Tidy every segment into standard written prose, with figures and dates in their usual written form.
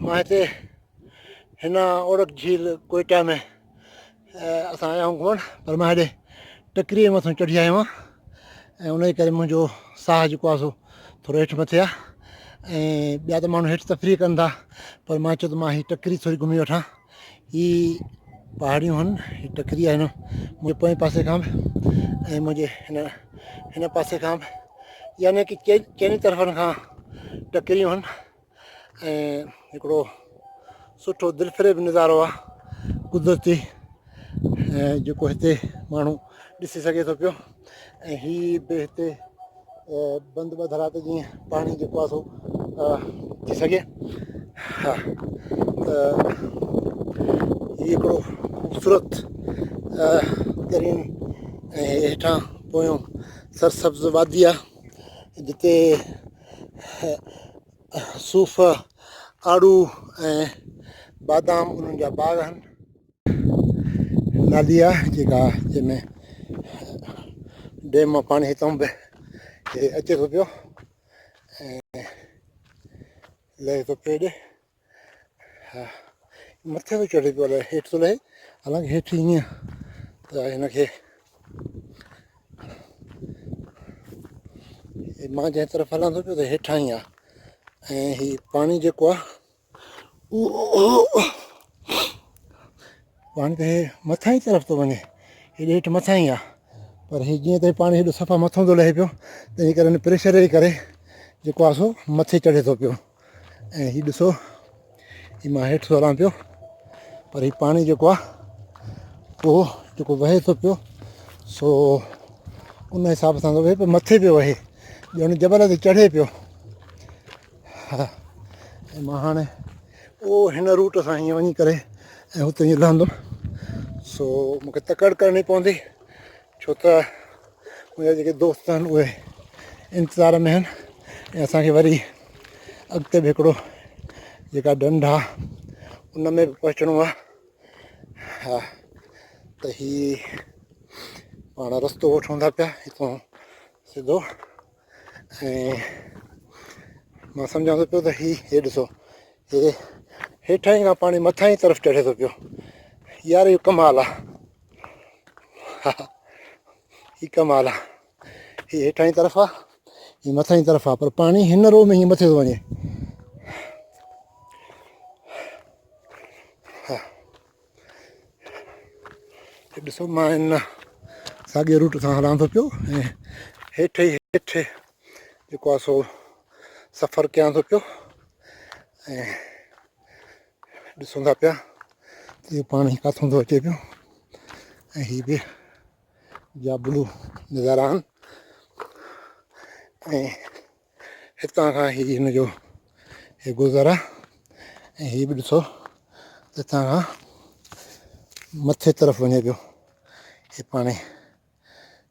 मां हिते हिन ओड़क झील कोयटा में असां आया आहियूं घुमण, पर मां हेॾे टकरीअ मथां चढ़ी आयो आहियां ऐं उन जे करे मुंहिंजो साहु जेको आहे सो थोरो हेठि मथे आहे ऐं ॿिया त माण्हू हेठि तफ़रीह कनि था, पर मां चयो त मां हीअ टकरी थोरी घुमी वठां। हीअ पहाड़ियूं आहिनि, हीअ टकरी आहे मुंहिंजे पोएं पासे खां बि ऐं मुंहिंजे हिन पासे खां बि, यानी कि चइनी तरफ़नि खां टकरियूं आहिनि ऐं हिकिड़ो सुठो दिलफरेब नज़ारो आहे कुदरती जेको हिते माण्हू ॾिसी सघे थो पियो। ऐं हीअ बि हिते बंदि ॿधल आहे त जीअं पाणी जेको आहे सो थी सघे। हा, त हीअ हिकिड़ो ख़ूबसूरत तरीन ऐं हेठां पोयों सरसब्ज़ वादी आहे जिते सूफ़, आड़ू ऐं बादाम उन्हनि जा बाग आहिनि। नाली आहे जेका जंहिंमें डैम मां पाणी हितां बि अचे थो पियो ऐं लहे थो पियो हेॾे। हा, मथे थो चढ़े पियो, अलाए हेठि थो लहे, हालांकि हेठि ईअं त हिनखे मां जंहिं तरफ़ हलां थो पियो त हेठां ई आहे ऐं हीअ पाणी जेको आहे उहो पाणी त हे मथां ई तरफ़ थो वञे, हेॾे हेठि मथां ई आहे, पर हीअ जीअं त पाणी हेॾो सफ़ा मथां थो लहे पियो तंहिं करे हिन प्रेशर जे करे जेको आहे सो मथे चढ़े थो पियो। ऐं हीअ ॾिसो, हीअ मां हेठि थो हलां पियो, पर हीअ पाणी जेको आहे उहो जेको वहे थो पियो सो उन हिसाब सां थो वहे पियो, मथे पियो वहे, ॼण जबल ते चढ़े पियो। हा, ऐं मां हाणे उहो हिन रूट सां हीअं वञी करे ऐं हुते हीअं लहंदुमि, सो मूंखे तकड़ि करणी पवंदी छो त मुंहिंजा जेके दोस्त आहिनि उहे इंतज़ार में आहिनि ऐं असांखे वरी अॻिते बि हिकिड़ो जेका ढंढ आहे उन में बि पहुचणो आहे। हा, त हीअ पाण रस्तो वठूं था पिया हितां सिधो ऐं मां सम्झां थो पियो त हे ॾिसो, हे हेठां ई खां पाणी मथां ई तरफ़ चढ़े थो पियो। यार इहो कमाल आहे। हा, हीअ कमाल आहे, हीअ हेठां जी तरफ़ आहे, हीअ मथां जी तरफ़ आहे, पर पाणी हिन रो में हीअं मथे थो वञे। हा, ॾिसो मां हिन साॻिए रूट सां हलां थो पियो ऐं हेठि ई हेठि जेको आहे सो सफ़रु कयां थो पियो ऐं ॾिसूं था पिया इहो पाणी किथां थो अचे पियो ऐं हीअ बि जाबलू नज़ारा आहिनि ऐं हितां खां हीअ हिनजो हे गुज़र आहे ऐं हीअ बि ॾिसो हितां खां मथे तरफ़ वञे पियो हे पाणी,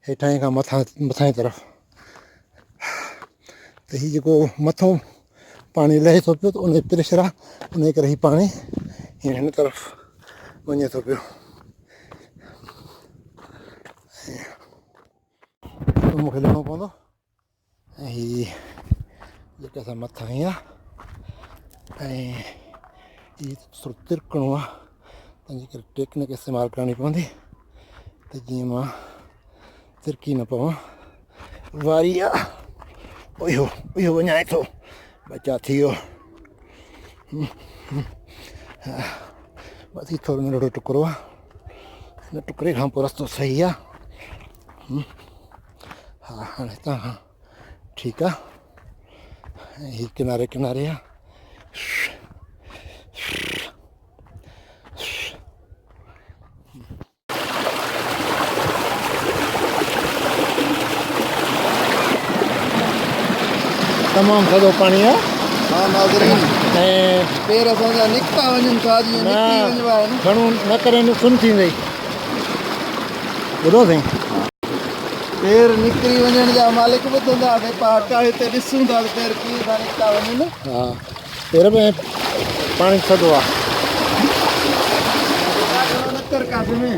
हेठां खां मथां जी तरफ़। त हीअ जेको मथां पाणी लहे थो पियो त उन प्रेशर आहे, उन करे हीअ पाणी हीअं हिन तरफ़ वञे थो पियो। मूंखे लहिणो पवंदो ऐं हीअ जेके असां मथां ई आहे ऐं हीअ थोरो तिरकणो आहे तंहिंजे करे टेक्निक इस्तेमालु करणी पवंदी त जीअं मां तिरकी न पवां। वारी आहे, इहो वञाए थो, बचा थी वियो। बसि थोरो नंढिड़ो टुकड़ो आहे, हिन टुकड़े खां पोइ रस्तो सही आहे। हा, हाणे हितां खां ठीकु आहे ऐं हीअ किनारे किनारे आहे। तमामु थधो पाणी आहे। हा नाज़रीन, ऐं पेर असांजा निकिता वञनि था, जीअं निकिरी वञिबा आहिनि। घणो न करे सुन थींदी, ॿुधो अथई, पेर निकिरी वञण जा मालिक ॿुधंदा पहाका हिते ॾिसूं था त पेर कीअं था निकिता वञनि। हा, पेर में पाणी थधो आहे। नकर कास में